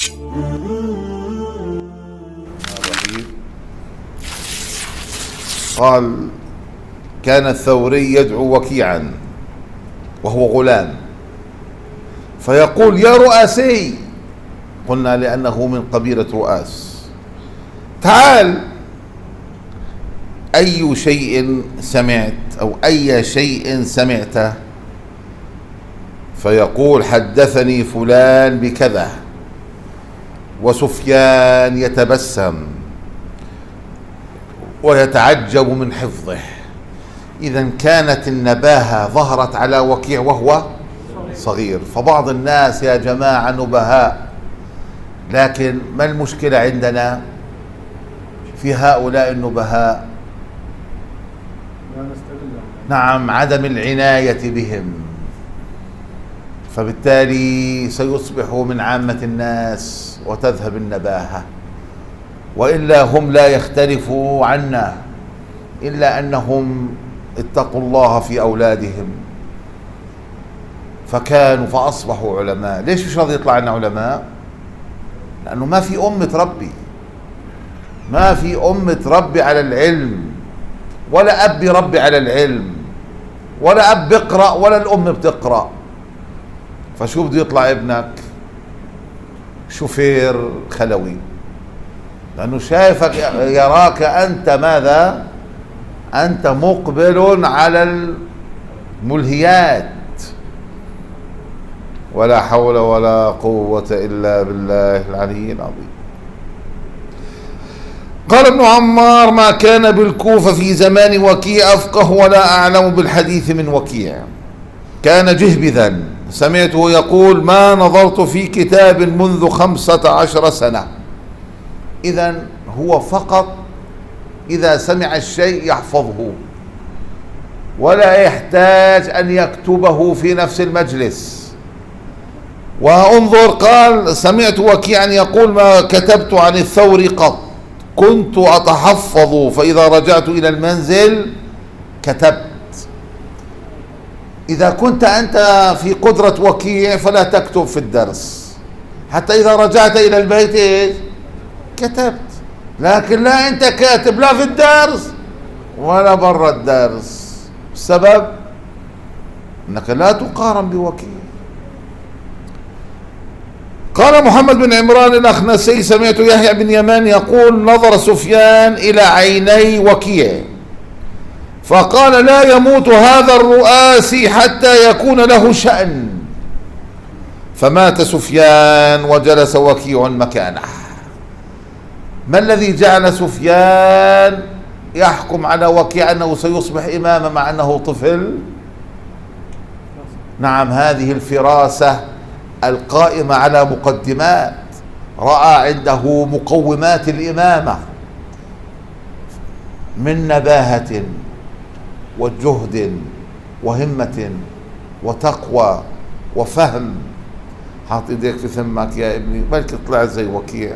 قال: كان الثوري يدعو وكيعا وهو غلام فيقول: يا رؤاسي. قلنا: لأنه من قبيلة رؤاس. تعال، أي شيء سمعت أو أي شيء سمعته؟ فيقول: حدثني فلان بكذا. وسفيان يتبسم ويتعجب من حفظه. إذا كانت النباهة ظهرت على وكيع وهو صغير. فبعض الناس يا جماعة نبهاء، لكن ما المشكلة عندنا في هؤلاء النبهاء؟ نعم، عدم العناية بهم، فبالتالي سيصبحوا من عامة الناس وتذهب النباهة. وإلا هم لا يختلفوا عنا، إلا أنهم اتقوا الله في أولادهم فأصبحوا علماء. ليش مش راضي يطلع لنا علماء؟ لأنه ما في أم تربي، ما في أم تربي على العلم، ولا أب يربي على العلم، ولا أب بيقرأ ولا الأم بتقرأ. فشو بده يطلع ابنك؟ شوفير خلوي، لأنه شايفك يراك أنت ماذا؟ أنت مقبل على الملهيات. ولا حول ولا قوة إلا بالله العلي العظيم. قال ابن عمار: ما كان بالكوفة في زمان وكيع أفقه ولا أعلم بالحديث من وكيع. كان جهبذا، سمعته يقول: ما نظرت في كتاب منذ 15 سنة. إذن هو فقط إذا سمع الشيء يحفظه ولا يحتاج أن يكتبه في نفس المجلس. وانظر، قال: سمعت وكيعا يقول: ما كتبت عن الثور قط، كنت أتحفظ فإذا رجعت إلى المنزل كتبت. إذا كنت أنت في قدرة وكيع فلا تكتب في الدرس، حتى إذا رجعت إلى البيت إيش؟ كتبت. لكن لا أنت كاتب لا في الدرس ولا برا الدرس. السبب أنك لا تقارن بوكيع. قال محمد بن عمران الأخنسي: سمعت يحيى بن يمان يقول: نظر سفيان إلى عيني وكيع فقال: لا يموت هذا الرؤاسي حتى يكون له شأن. فمات سفيان وجلس وكيع مكانه. ما الذي جعل سفيان يحكم على وكيع أنه سيصبح إماما مع أنه طفل؟ نعم، هذه الفراسة القائمة على مقدمات، رأى عنده مقومات الإمامة من نباهة وجهد وهمة وتقوى وفهم. حاط ايديك في ثمك يا ابني، بلكي طلع زي وكيع.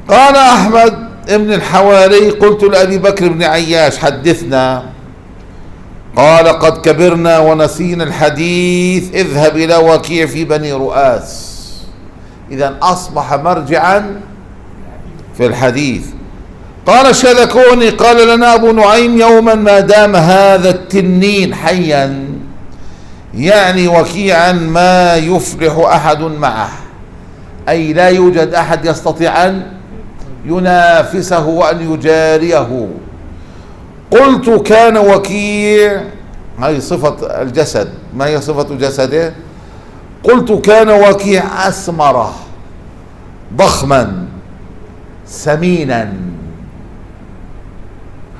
قال أحمد ابن الحواري: قلت لأبي بكر بن عياش: حدثنا. قال: قد كبرنا ونسينا الحديث، اذهب إلى وكيع في بني رؤاس. إذن أصبح مرجعا في الحديث. قال الشاذكوني: قال لنا أبو نعيم: يوما ما دام هذا التنين حيا، يعني وكيعا، ما يفلح أحد معه، أي لا يوجد أحد يستطيع أن ينافسه وأن يجاريه. قلت: كان وكيع، هذه صفة الجسد، ما هي صفة جسده؟ قلت: كان وكيع أسمر ضخما سمينا.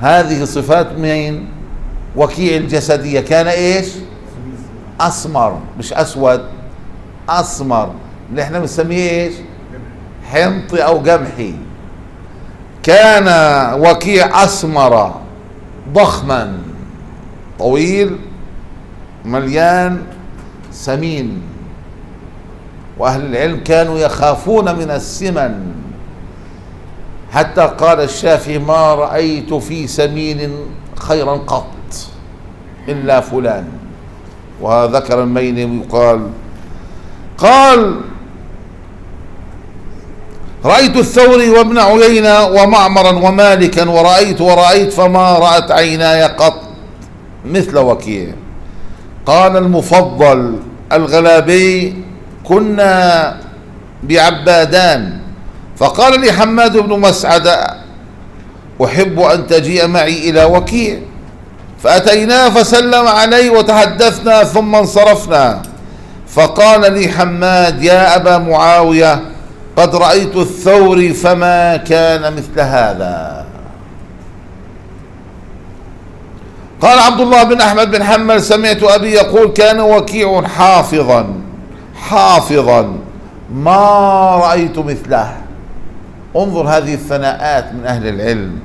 هذه صفات مين؟ وكيع الجسدية. كان ايش؟ أسمر، مش أسود، أسمر، اللي احنا بنسميه ايش؟ حنطي أو قمحي. كان وكيع أسمر ضخما طويل مليان سمين. وأهل العلم كانوا يخافون من السمن، حتى قال الشافعي: ما رأيت في سمين خيرا قط إلا فلان. وذكر الميني يقال: قال: رأيت الثوري وابن عيينة ومعمرا ومالكا ورأيت فما رأت عيناي قط مثل وكيع. قال المفضل الغلابي: كنا بعبادان، فقال لي حماد بن مسعد: أحب أن تجيء معي إلى وكيع. فأتيناه فسلم علي وتحدثنا ثم انصرفنا. فقال لي حماد: يا أبا معاوية، قد رأيت الثوري فما كان مثل هذا. قال عبد الله بن أحمد بن حنبل: سمعت أبي يقول: كان وكيع حافظا ما رأيت مثله. انظر هذه الثناءات من أهل العلم.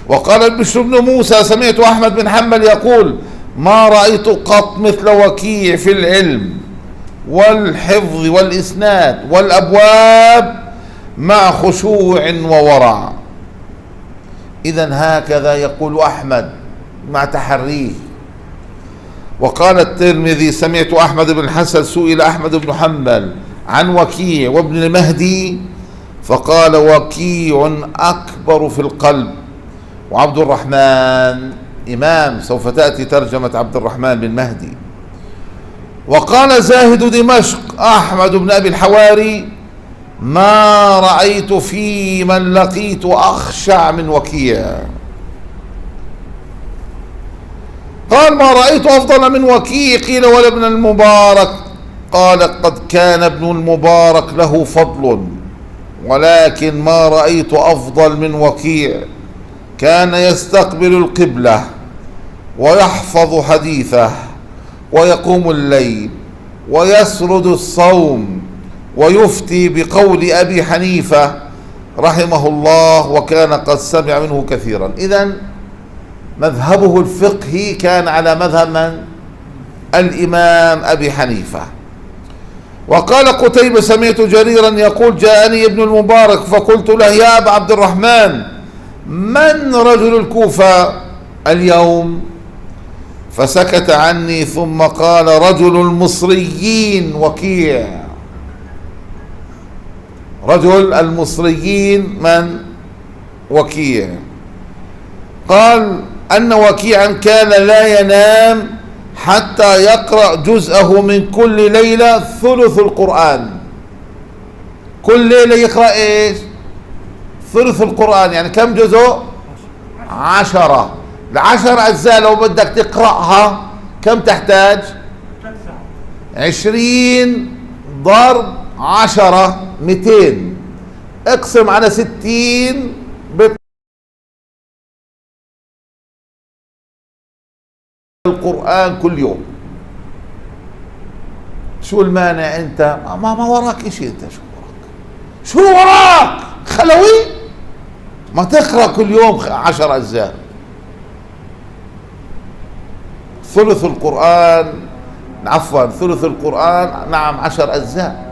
وقال البشر بن موسى: سمعت أحمد بن حنبل يقول: ما رأيت قط مثل وكيع في العلم والحفظ والإسناد والأبواب مع خشوع وورع. إذن هكذا يقول أحمد مع تحريه. وقال الترمذي: سمعت أحمد بن الحسن سئل أحمد بن حنبل عن وكيع وابن المهدي فقال: وكيع أكبر في القلب. وعبد الرحمن إمام، سوف تأتي ترجمة عبد الرحمن بن مهدي. وقال زاهد دمشق أحمد بن أبي الحواري: ما رأيت في من لقيت أخشع من وكيع. قال: ما رأيت أفضل من وكيع. قيل: ولا ابن المبارك؟ قال: قد كان ابن المبارك له فضل، ولكن ما رأيت أفضل من وكيع. كان يستقبل القبلة ويحفظ حديثه ويقوم الليل ويسرد الصوم ويفتي بقول أبي حنيفة رحمه الله، وكان قد سمع منه كثيرا. إذن مذهبه الفقهي كان على مذهب من؟ الإمام أبي حنيفة. وقال قتيبة: سمعت جريرا يقول: جاءني ابن المبارك فقلت له: يا أبا عبد الرحمن، من رجل الكوفة اليوم؟ فسكت عني ثم قال: رجل المصريين وكيع. رجل المصريين من؟ وكيع. قال أن وكيعا كان لا ينام حتى يقرأ جزءه من كل ليلة ثلث القرآن. كل ليلة يقرأ إيش؟ ثلث القرآن. يعني كم جزء؟ 10. 10 أجزاء لو بدك تقرأها كم تحتاج؟ 20 ضرب 10 200. اقسم على 60 القرآن كل يوم. شو المانع انت؟ ما وراك اشي. انت شو وراك؟ خلوي؟ ما تقرأ كل يوم 10 أجزاء. ثلث القرآن، عفوا ثلث القرآن، نعم 10 أجزاء.